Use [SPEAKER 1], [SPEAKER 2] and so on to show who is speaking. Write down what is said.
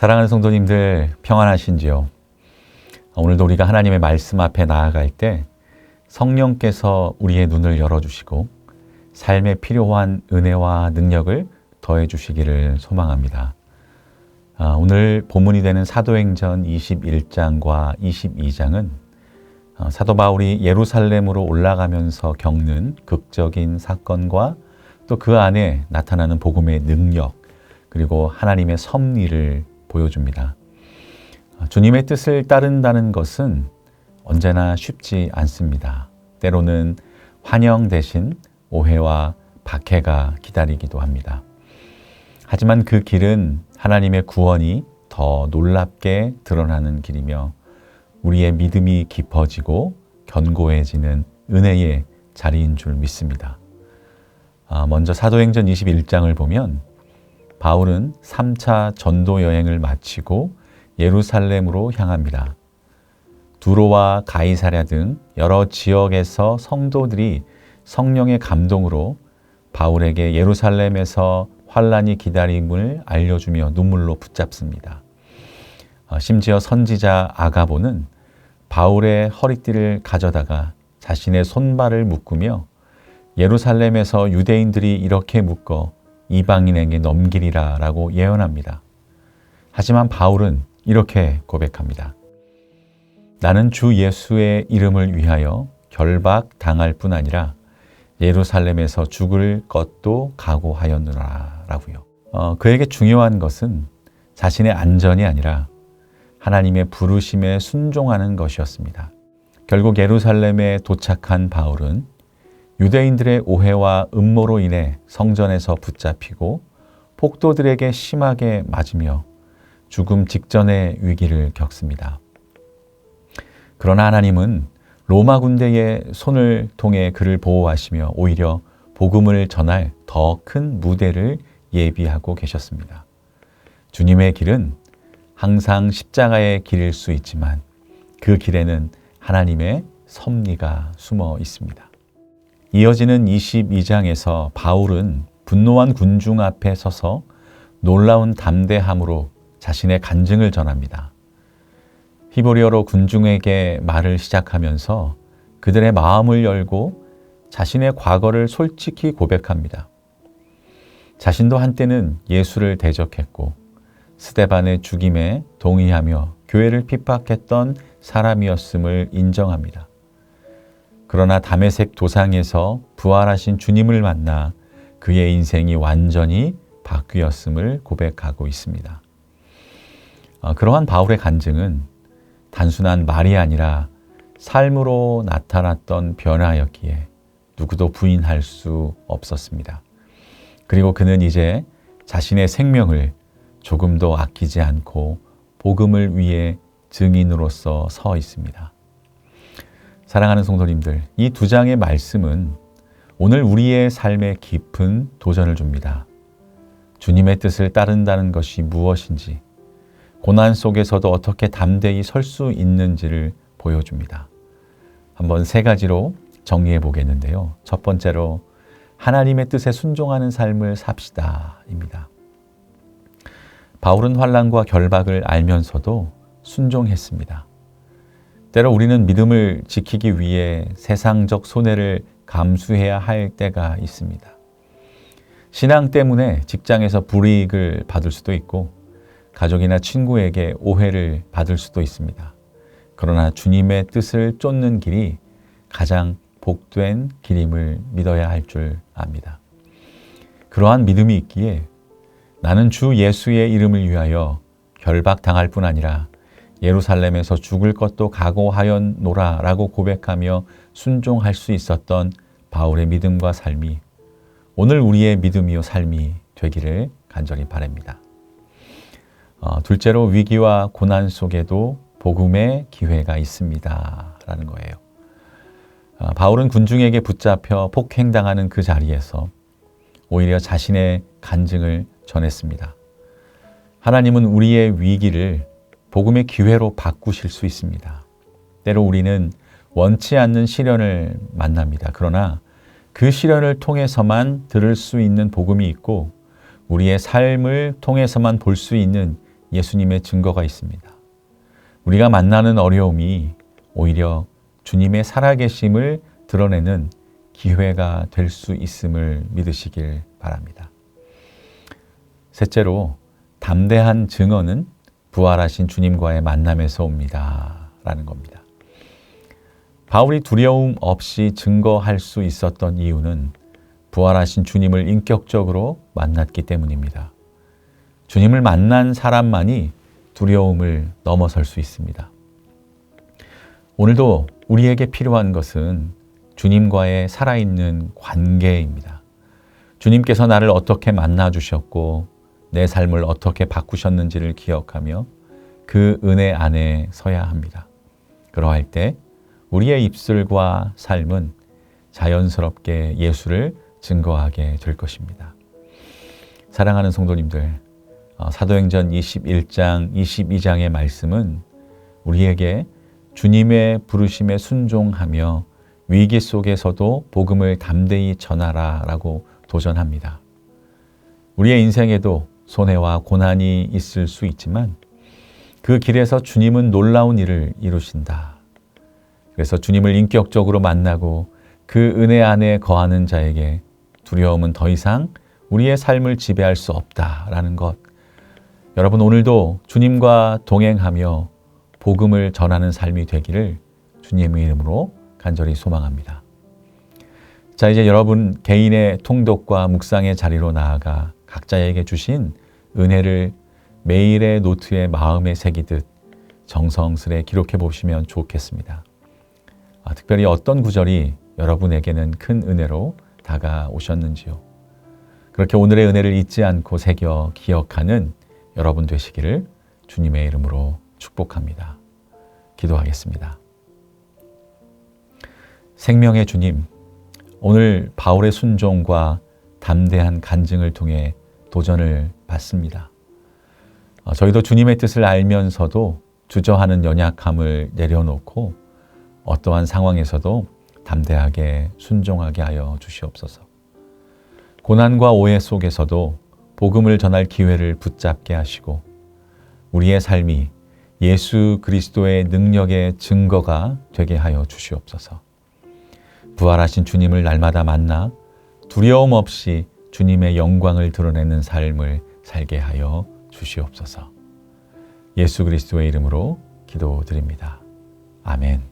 [SPEAKER 1] 사랑하는 성도님들 평안하신지요? 오늘도 우리가 하나님의 말씀 앞에 나아갈 때 성령께서 우리의 눈을 열어주시고 삶에 필요한 은혜와 능력을 더해 주시기를 소망합니다. 오늘 본문이 되는 사도행전 21장과 22장은 사도 바울이 예루살렘으로 올라가면서 겪는 극적인 사건과 또 그 안에 나타나는 복음의 능력 그리고 하나님의 섭리를 보여줍니다. 주님의 뜻을 따른다는 것은 언제나 쉽지 않습니다. 때로는 환영 대신 오해와 박해가 기다리기도 합니다. 하지만 그 길은 하나님의 구원이 더 놀랍게 드러나는 길이며 우리의 믿음이 깊어지고 견고해지는 은혜의 자리인 줄 믿습니다. 먼저 사도행전 21장을 보면 바울은 3차 전도 여행을 마치고 예루살렘으로 향합니다. 두로와 가이사랴 등 여러 지역에서 성도들이 성령의 감동으로 바울에게 예루살렘에서 환란이 기다림을 알려주며 눈물로 붙잡습니다. 심지어 선지자 아가보는 바울의 허리띠를 가져다가 자신의 손발을 묶으며 예루살렘에서 유대인들이 이렇게 묶어 이방인에게 넘기리라 라고 예언합니다. 하지만 바울은 이렇게 고백합니다. 나는 주 예수의 이름을 위하여 결박당할 뿐 아니라 예루살렘에서 죽을 것도 각오하였노라 라고요. 그에게 중요한 것은 자신의 안전이 아니라 하나님의 부르심에 순종하는 것이었습니다. 결국 예루살렘에 도착한 바울은 유대인들의 오해와 음모로 인해 성전에서 붙잡히고 폭도들에게 심하게 맞으며 죽음 직전의 위기를 겪습니다. 그러나 하나님은 로마 군대의 손을 통해 그를 보호하시며 오히려 복음을 전할 더 큰 무대를 예비하고 계셨습니다. 주님의 길은 항상 십자가의 길일 수 있지만 그 길에는 하나님의 섭리가 숨어 있습니다. 이어지는 22장에서 바울은 분노한 군중 앞에 서서 놀라운 담대함으로 자신의 간증을 전합니다. 히브리어로 군중에게 말을 시작하면서 그들의 마음을 열고 자신의 과거를 솔직히 고백합니다. 자신도 한때는 예수를 대적했고 스데반의 죽임에 동의하며 교회를 핍박했던 사람이었음을 인정합니다. 그러나 다메섹 도상에서 부활하신 주님을 만나 그의 인생이 완전히 바뀌었음을 고백하고 있습니다. 그러한 바울의 간증은 단순한 말이 아니라 삶으로 나타났던 변화였기에 누구도 부인할 수 없었습니다. 그리고 그는 이제 자신의 생명을 조금도 아끼지 않고 복음을 위해 증인으로서 서 있습니다. 사랑하는 성도님들, 이 두 장의 말씀은 오늘 우리의 삶에 깊은 도전을 줍니다. 주님의 뜻을 따른다는 것이 무엇인지, 고난 속에서도 어떻게 담대히 설 수 있는지를 보여줍니다. 한번 세 가지로 정리해 보겠는데요. 첫 번째로 하나님의 뜻에 순종하는 삶을 삽시다입니다. 바울은 환난과 결박을 알면서도 순종했습니다. 때로 우리는 믿음을 지키기 위해 세상적 손해를 감수해야 할 때가 있습니다. 신앙 때문에 직장에서 불이익을 받을 수도 있고 가족이나 친구에게 오해를 받을 수도 있습니다. 그러나 주님의 뜻을 쫓는 길이 가장 복된 길임을 믿어야 할 줄 압니다. 그러한 믿음이 있기에 나는 주 예수의 이름을 위하여 결박당할 뿐 아니라 예루살렘에서 죽을 것도 각오하였노라 라고 고백하며 순종할 수 있었던 바울의 믿음과 삶이 오늘 우리의 믿음이요 삶이 되기를 간절히 바랍니다. 둘째로 위기와 고난 속에도 복음의 기회가 있습니다 라는 거예요. 바울은 군중에게 붙잡혀 폭행당하는 그 자리에서 오히려 자신의 간증을 전했습니다. 하나님은 우리의 위기를 복음의 기회로 바꾸실 수 있습니다. 때로 우리는 원치 않는 시련을 만납니다. 그러나 그 시련을 통해서만 들을 수 있는 복음이 있고 우리의 삶을 통해서만 볼 수 있는 예수님의 증거가 있습니다. 우리가 만나는 어려움이 오히려 주님의 살아계심을 드러내는 기회가 될 수 있음을 믿으시길 바랍니다. 셋째로, 담대한 증언은 부활하신 주님과의 만남에서 옵니다. 라는 겁니다. 바울이 두려움 없이 증거할 수 있었던 이유는 부활하신 주님을 인격적으로 만났기 때문입니다. 주님을 만난 사람만이 두려움을 넘어설 수 있습니다. 오늘도 우리에게 필요한 것은 주님과의 살아있는 관계입니다. 주님께서 나를 어떻게 만나 주셨고 내 삶을 어떻게 바꾸셨는지를 기억하며 그 은혜 안에 서야 합니다. 그러할 때 우리의 입술과 삶은 자연스럽게 예수를 증거하게 될 것입니다. 사랑하는 성도님들, 사도행전 21장, 22장의 말씀은 우리에게 주님의 부르심에 순종하며 위기 속에서도 복음을 담대히 전하라 라고 도전합니다. 우리의 인생에도 손해와 고난이 있을 수 있지만 그 길에서 주님은 놀라운 일을 이루신다. 그래서 주님을 인격적으로 만나고 그 은혜 안에 거하는 자에게 두려움은 더 이상 우리의 삶을 지배할 수 없다라는 것. 여러분, 오늘도 주님과 동행하며 복음을 전하는 삶이 되기를 주님의 이름으로 간절히 소망합니다. 자, 이제 여러분 개인의 통독과 묵상의 자리로 나아가 각자에게 주신 은혜를 매일의 노트에 마음에 새기듯 정성스레 기록해 보시면 좋겠습니다. 특별히 어떤 구절이 여러분에게는 큰 은혜로 다가오셨는지요. 그렇게 오늘의 은혜를 잊지 않고 새겨 기억하는 여러분 되시기를 주님의 이름으로 축복합니다. 기도하겠습니다. 생명의 주님, 오늘 바울의 순종과 담대한 간증을 통해 도전을 받습니다. 저희도 주님의 뜻을 알면서도 주저하는 연약함을 내려놓고 어떠한 상황에서도 담대하게 순종하게 하여 주시옵소서. 고난과 오해 속에서도 복음을 전할 기회를 붙잡게 하시고 우리의 삶이 예수 그리스도의 능력의 증거가 되게 하여 주시옵소서. 부활하신 주님을 날마다 만나 두려움 없이 주님의 영광을 드러내는 삶을 살게 하여 주시옵소서. 예수 그리스도의 이름으로 기도드립니다. 아멘.